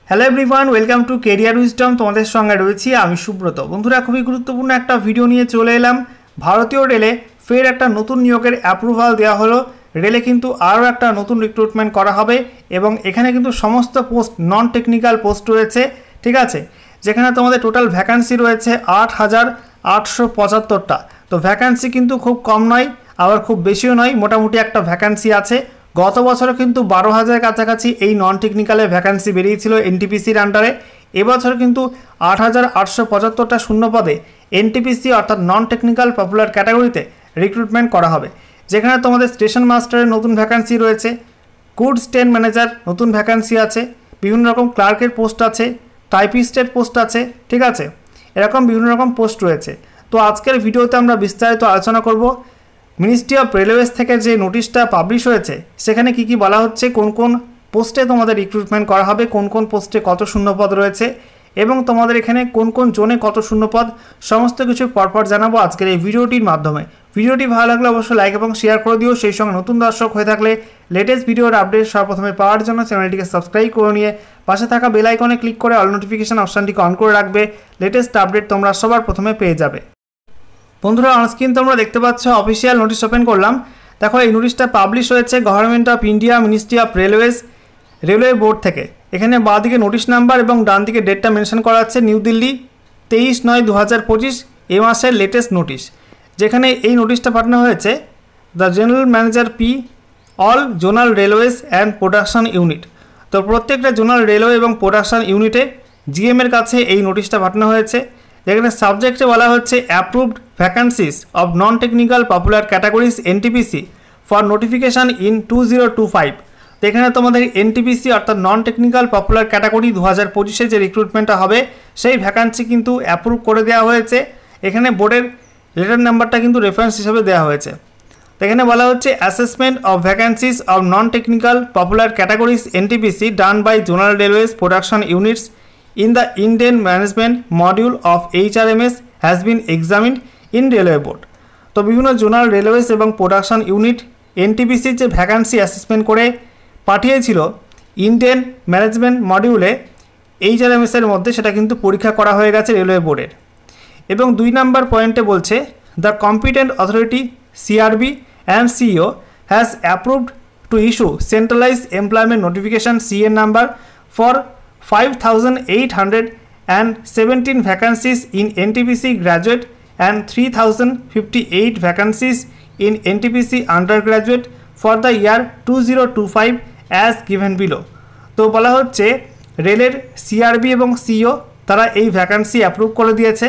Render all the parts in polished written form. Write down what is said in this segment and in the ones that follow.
Hello everyone, welcome to career wisdom. তোমাদের সঙ্গে রয়েছি আমি সুব্রত। বন্ধুরা, খুবই গুরুত্বপূর্ণ একটা ভিডিও নিয়ে চলে এলাম। ভারতীয় রেলে ফের একটা নতুন নিয়োগের অ্যাপ্রুভাল দেওয়া হলো। রেলে কিন্তু আরও একটা নতুন রিক্রুটমেন্ট করা হবে এবং এখানে কিন্তু সমস্ত পোস্ট নন টেকনিক্যাল পোস্ট রয়েছে, ঠিক আছে, যেখানে তোমাদের টোটাল ভ্যাকান্সি রয়েছে 8,875টা। তো ভ্যাকান্সি কিন্তু খুব কম নয়, আবার খুব বেশিও নয়, মোটামুটি একটা ভ্যাকান্সি আছে। গত বছরও কিন্তু 12,000 কাছাকাছি এই নন টেকনিক্যালের ভ্যাকান্সি বেরিয়েছিল এনটিপিসির আন্ডারে। এবছর কিন্তু 8,875টা শূন্য পদে এনটিপিসি অর্থাৎ নন টেকনিক্যাল পপুলার ক্যাটাগরিতে রিক্রুটমেন্ট করা হবে, যেখানে তোমাদের স্টেশন মাস্টারের নতুন ভ্যাকান্সি রয়েছে, গুডস ট্রেন ম্যানেজার নতুন ভ্যাকান্সি আছে, বিভিন্ন রকম ক্লার্কের পোস্ট আছে, টাইপিস্টের পোস্ট আছে, ঠিক আছে, এরকম বিভিন্ন রকম পোস্ট রয়েছে। তো আজকের ভিডিওতে আমরা বিস্তারিত আলোচনা করব মিনিস্ট্রি অফ রেলওয়েজ থেকে যে নোটিশটা পাবলিশ হয়েছে সেখানে কি বলা হচ্ছে, কোন কোন পোস্টে তোমাদের রিক্রুটমেন্ট করা হবে, কোন কোন পোস্টে কত শূন্যপদ রয়েছে এবং তোমাদের এখানে কোন কোন জোনে কত শূন্যপদ, সমস্ত কিছু পরপর জানাবো আজকের এই ভিডিওটির মাধ্যমে। ভিডিওটি ভালো লাগলে অবশ্যই লাইক এবং শেয়ার করে দিও। সেই সঙ্গে নতুন দর্শক হয়ে থাকলে লেটেস্ট ভিডিওর আপডেট সর্বপ্রথমে পাওয়ার জন্য চ্যানেলটিকে সাবস্ক্রাইব করে নিয়ে পাশে থাকা বেল আইকনে ক্লিক করে অল নোটিফিকেশন অপশানটিকে অন করে রাখবে। লেটেস্ট আপডেট তোমরা সবার প্রথমে পেয়ে যাবে। বন্ধুরা, অনস্ক্রিন তোমরা দেখতে পাচ্ছ অফিসিয়াল নোটিশ ওপেন করলাম। দেখো, এই নোটিশটা পাবলিশ হয়েছে government of India, ministry of railways, railway board থেকে। এখানে বাঁ দিকে নোটিশ নাম্বার এবং ডান দিকে ডেটটা মেনশন করা আছে, নিউ দিল্লি 23/9/2025, এই মাসের লেটেস্ট নোটিশ, যেখানে এই নোটিশটা পাঠানো হয়েছে the general manager P, all zonal railways and production unit. তো প্রত্যেকটা জোনাল রেলওয়ে এবং প্রোডাকশন ইউনিটে জিএমের কাছে এই নোটিশটা পাঠানো হয়েছে, যেখানে সাবজেক্টে বলা হচ্ছে approved vacancies of non technical popular categories NTPC for notification in 2025। তো এখানে তোমাদের এনটিপিসি অর্থাৎ নন টেকনিক্যাল পপুলার ক্যাটাগরি 2025-এ যে রিক্রুটমেন্টটা হবে সেই ভ্যাকান্সি কিন্তু অ্যাপ্রুভ করে দেওয়া হয়েছে। এখানে বোর্ডের লেটার নাম্বারটা কিন্তু রেফারেন্স হিসেবে দেওয়া হয়েছে। তো এখানে বলা হচ্ছে assessment of vacancies of non technical popular categories NTPC done by zonal railways production units in the Indian management module of HRMS has been examined in railway board। তো বিভিন্ন জোনাল রেলওয়েজ এবং প্রোডাকশন ইউনিট এনটিপিসির যে vacancy assessment করে পাঠিয়েছিল Indian management মডিউলে HRMS এর মধ্যে, সেটা কিন্তু পরীক্ষা করা হয়ে গেছে রেলওয়ে বোর্ডের। এবং 2 নম্বর পয়েন্টে বলছে the competent authority CRB and CEO has approved to issue centralise employment notification CN number for 5,817 vacancies in NTPC graduate and 3,058 vacancies in NTPC undergraduate for the year 2025 as given below। তো বলা হচ্ছে রেলের CRB এবং CEO তারা এই vacancy approve করে দিয়েছে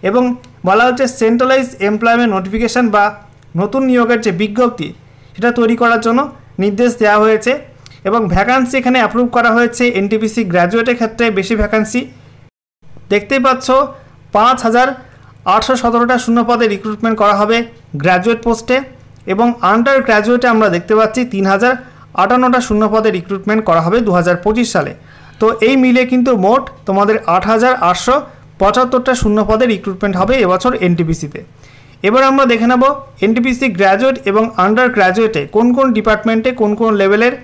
এবং বলা হচ্ছে সেন্ট্রালাইজ এমপ্লয়মেন্ট নোটিফিকেশান বা নতুন নিয়োগের যে বিজ্ঞপ্তি সেটা তৈরি করার জন্য নির্দেশ দেওয়া হয়েছে এবং ভ্যাকান্সি এখানে অ্যাপ্রুভ করা হয়েছে এনটিপিসি গ্র্যাজুয়েটের ক্ষেত্রে বেশি ভ্যাকান্সি দেখতেই পাচ্ছ। 5,817টা শূন্য পদে রিক্রুটমেন্ট করা হবে গ্র্যাজুয়েট পোস্টে এবং আন্ডার গ্র্যাজুয়েটে আমরা দেখতে পাচ্ছি 3,058টা শূন্য পদে রিক্রুটমেন্ট করা হবে 2025 সালে। তো এই মিলে কিন্তু মোট তোমাদের 8,875টা শূন্য পদে রিক্রুটমেন্ট হবে এবছর এনটিপিসিতে। এবার আমরা দেখে নেব এনটিপিসি গ্র্যাজুয়েট এবং আন্ডার গ্র্যাজুয়েটে কোন কোন ডিপার্টমেন্টে কোন কোন লেভেলের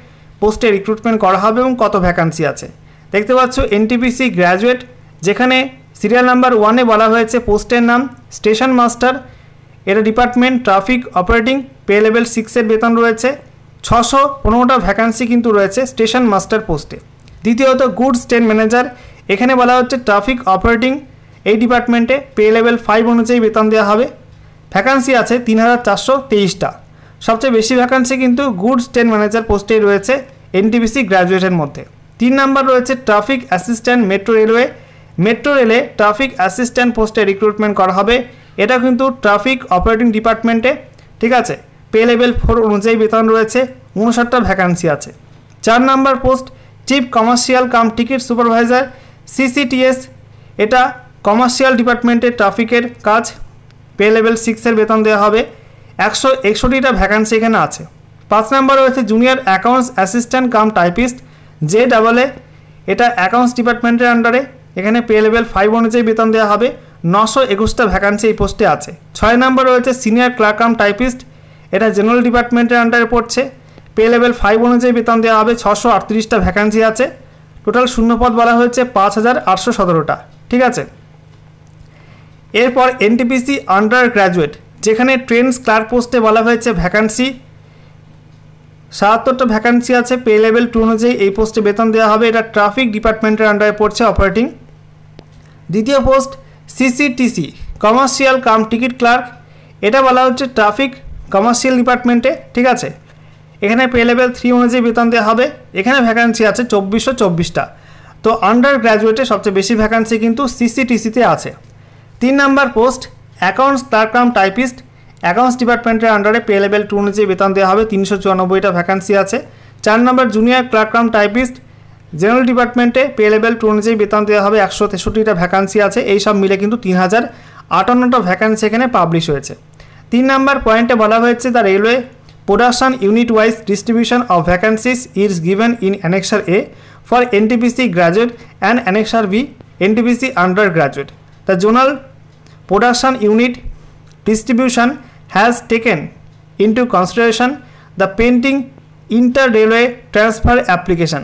পোস্টে রিক্রুটমেন্ট করা হবে এবং কত ভ্যাকান্সি আছে। দেখতে পাচ্ছ এনটিপিসি গ্র্যাজুয়েট, যেখানে সিরিয়াল নাম্বার 1-এ বলা হয়েছে পোস্টের নাম স্টেশন মাস্টার, এর department traffic operating, pay level 6-এর বেতন রয়েছে, 615টা ভ্যাকান্সি কিন্তু রয়েছে স্টেশন মাস্টার পোস্টে। দ্বিতীয়ত গুডস ট্রেন ম্যানেজার, এখানে বলা হচ্ছে ট্রাফিক অপারেটিং, এই ডিপার্টমেন্টে পে লেভেল 5 অনুযায়ী বেতন দেওয়া হবে। ভ্যাকান্সি আছে 3,423টা। সবচেয়ে বেশি ভ্যাকান্সি কিন্তু গুডস ট্রেন ম্যানেজার পোস্টেই রয়েছে এনটিপিসি গ্র্যাজুয়েটের মধ্যে। 3 নম্বর রয়েছে traffic assistant metro railway, metro রেলে ট্রাফিক অ্যাসিস্ট্যান্ট পোস্টে রিক্রুটমেন্ট করা হবে, এটা কিন্তু ট্রাফিক অপারেটিং ডিপার্টমেন্টে, ঠিক আছে, পে লেভেল 4 অনুযায়ী বেতন রয়েছে, 59টা ভ্যাকান্সি আছে। 4 number post chief commercial cum ticket supervisor CCTS, এটা কমার্শিয়াল ডিপার্টমেন্টে ট্রাফিকের কাজ, পে লেভেল 6-এর বেতন দেওয়া হবে, 161টা ভ্যাকান্সি এখানে আছে। 5 নম্বর রয়েছে junior accounts assistant cum typist JAA, এটা অ্যাকাউন্টস ডিপার্টমেন্টের আন্ডারে, এখানে পে লেভেল 5 অনুযায়ী বেতন দেওয়া হবে, 921টা ভ্যাকান্সি এই পোস্টে আছে। 6 নম্বর রয়েছে সিনিয়র ক্লার্ক কাম টাইপিস্ট, এটা জেনারেল ডিপার্টমেন্টের আন্ডারে পড়ছে, পে লেভেল 5 অনুযায়ী বেতন দেওয়া হবে, 638টা ভ্যাকান্সি আছে। টোটাল শূন্যপদ বলা হয়েছে 5817টা। ঠিক আছে, এরপর এনটিপিসি আন্ডার গ্র্যাজুয়েট, যেখানে ট্রেন্স ক্লার্ক পোস্টে বলা হয়েছে ভ্যাকান্সি 77টা ভ্যাকান্সি আছে। পে লেভেল 2 অনুযায়ী এই পোস্টে বেতন দেওয়া হবে। এটা ট্রাফিক ডিপার্টমেন্টের আন্ডারে পড়ছে অপারেটিং। দ্বিতীয় post CCTC commercial cum ticket clerk, এটা বলা হচ্ছে ট্রাফিক কমার্শিয়াল ডিপার্টমেন্টে। ঠিক আছে, এখানে পে লেভেল 3 অনুযায়ী বেতন দেওয়া হবে। এখানে ভ্যাকান্সি আছে 2424টা। তো আন্ডার গ্র্যাজুয়েটে সবচেয়ে বেশি ভ্যাকান্সি কিন্তু সিসিটিসিতে আছে। 3 number post accounts clerk cum typist, accounts ডিপার্টমেন্টের আন্ডারে পে লেভেল 2 অনুযায়ী বেতন দেওয়া হবে। 394টা ভ্যাকান্সি আছে। 4 number junior clerk cum typist, general ডিপার্টমেন্টে পে লেভেল 2 অনুযায়ী বেতন দেওয়া হবে। 163টা ভ্যাকান্সি আছে। এই সব মিলে কিন্তু 3058টা ভ্যাকান্সি এখানে পাবলিশ হয়েছে। 3 নম্বর পয়েন্টে বলা হয়েছে the railway production unit wise distribution of vacancies is given in annexure A for NTPC graduate and annexure B NTPC under graduate. The zonal production unit distribution has taken into consideration the pending inter-railway transfer application।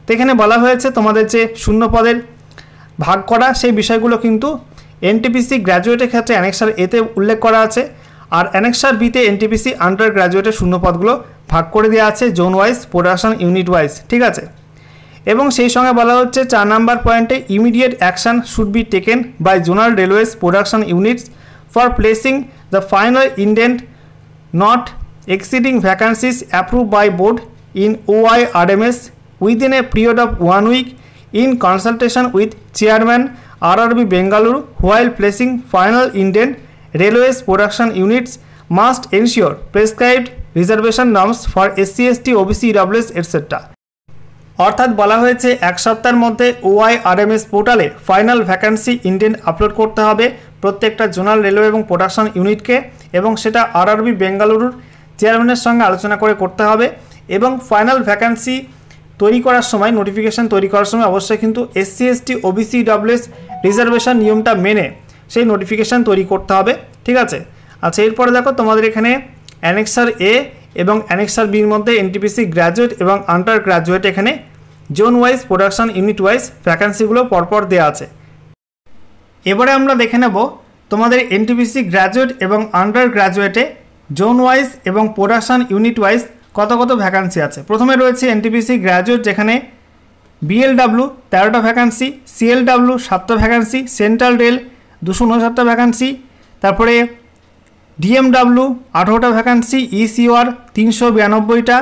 তো এখানে বলা হয়েছে তোমাদের যে শূন্য পদের ভাগ করা সেই বিষয়গুলো কিন্তু এনটিপিসি গ্র্যাজুয়েটের ক্ষেত্রে অ্যানেক্সার এতে উল্লেখ করা আছে, আর অ্যানেক্সার বিতে এনটিপিসি আন্ডার গ্র্যাজুয়েটের শূন্য পদগুলো ভাগ করে দেওয়া আছে zone wise production unit wise. ঠিক আছে, এবং সেই সঙ্গে বলা হচ্ছে 4 নম্বর পয়েন্টে immediate action should be taken by zonal railways production units for placing the final indent not exceeding vacancies approved by board in OIRMS within a period of 1 week in consultation with chairman RRB Bengaluru. While placing final indent, railways production units must ensure prescribed reservation norms for SC, ST, OBC, EWS etc. অর্থাৎ বলা হয়েছে 1 সপ্তাহের মধ্যে OIRMS পোর্টালে final vacancy indent upload করতে হবে প্রত্যেকটা zonal railway এবং প্রোডাকশন ইউনিটকে, এবং সেটা আরআরবি বেঙ্গালুরুর চেয়ারম্যানের সঙ্গে আলোচনা করে করতে হবে। এবং ফাইনাল ভ্যাকান্সি তৈরি করার সময়, নোটিফিকেশান তৈরি করার সময় অবশ্যই কিন্তু SC, ST, OBC, EWS reservation নিয়মটা মেনে সেই নোটিফিকেশান তৈরি করতে হবে। ঠিক আছে, আচ্ছা এরপরে দেখো তোমাদের এখানে অ্যানেক্সার এ এবং অ্যানেক্সার বির মধ্যে এনটিপিসি গ্র্যাজুয়েট এবং আন্ডার গ্র্যাজুয়েট এখানে zone wise production unit wise ভ্যাকান্সিগুলো পরপর দেওয়া আছে। এবারে আমরা দেখে নেব তোমাদের এনটিপিসি গ্র্যাজুয়েট এবং আন্ডার গ্র্যাজুয়েটে জোন ওয়াইজ এবং প্রোডাকশন ইউনিট ওয়াইজ কত কত ভ্যাকান্সি আছে। প্রথমে রয়েছে এনটিপিসি গ্র্যাজুয়েট, যেখানে বিএলডাব্লিউ 13টা ভ্যাকান্সি, সিএলডাব্লিউ 7টা ভ্যাকান্সি, সেন্ট্রাল রেল 259টা ভ্যাকান্সি, তারপরে ডিএমডাব্লিউ 18টা ভ্যাকান্সি, ইসিওআর 392টা,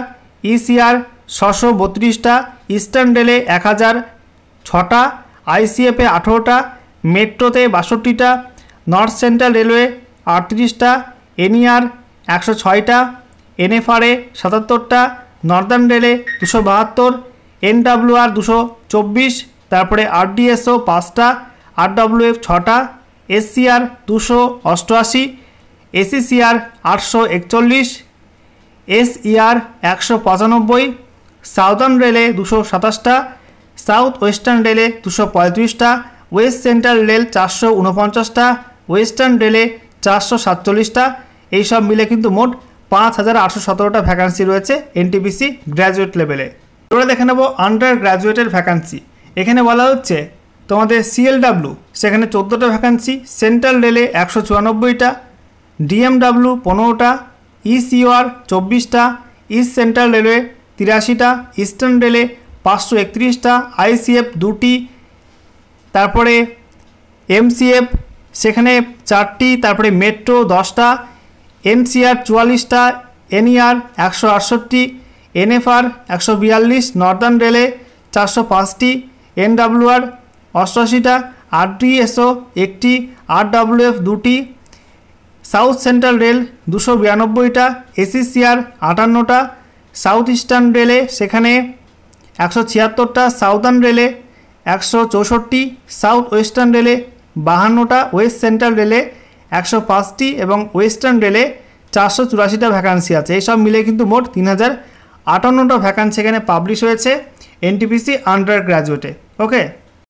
ইসিআর 632টা, ইস্টার্ন রেলে 1006টা, আইসিএফে 18টা, মেট্রোতে 62টা, north central railway 38টা, NER 106টা, এনএফআরএ 77টা, Northern রেলে 272, এনডাব্লিউআর 224, তারপরে আরডিএসও 5টা, আরডব্লিউএফ 6টা, এসসিআর 288, এসিসিআর 841, এসইআর 195, সাউদার্ন রেলে 227টা, সাউথ ওয়েস্টার্ন রেলে 235টা, ওয়েস্ট সেন্ট্রাল রেল 449টা, ওয়েস্টার্ন রেলে 447টা। এইসব মিলে কিন্তু মোট 5817টা ভ্যাকান্সি রয়েছে এনটিপিসি গ্র্যাজুয়েট লেভেলে। এবারে দেখে নেব আন্ডার গ্র্যাজুয়েটের ভ্যাকান্সি। এখানে বলা হচ্ছে তোমাদের সিএলডাব্লিউ সেখানে 14টা ভ্যাকান্সি, সেন্ট্রাল রেলে 194টা, ডিএমডাব্লিউ 15টা, ইসিওআর 24টা, ইস্ট সেন্ট্রাল রেলওয়ে 83টা, ইস্টার্ন রেলে 531টা, আইসিএফ 2টি, তারপরে এমসিএফ সেখানে 4টি, তারপরে মেট্রো 10টা, এনসিআর 44টা, এনইআর 168টি, এনএফআর 142, নর্দার্ন রেলে 405টি, এনডাব্লিউআর 88টা, আরডিএসও 1টি, আরডব্লিউএফ 2টি, সাউথ সেন্ট্রাল রেল 292টা, এসিসিআর 58টা, সাউথ ইস্টার্ন রেলে সেখানে 176টা, সাউদার্ন রেলে 164টি, সাউথ ওয়েস্টার্ন রেলে 52টা, ওয়েস্ট সেন্ট্রাল রেলে 105টি এবং ওয়েস্টার্ন রেলে 484টা ভ্যাকান্সি আছে। এইসব মিলে কিন্তু মোট 3058টা ভ্যাকান্সি এখানে পাবলিশ হয়েছে এনটিপিসি আন্ডার গ্র্যাজুয়েটে। ওকে।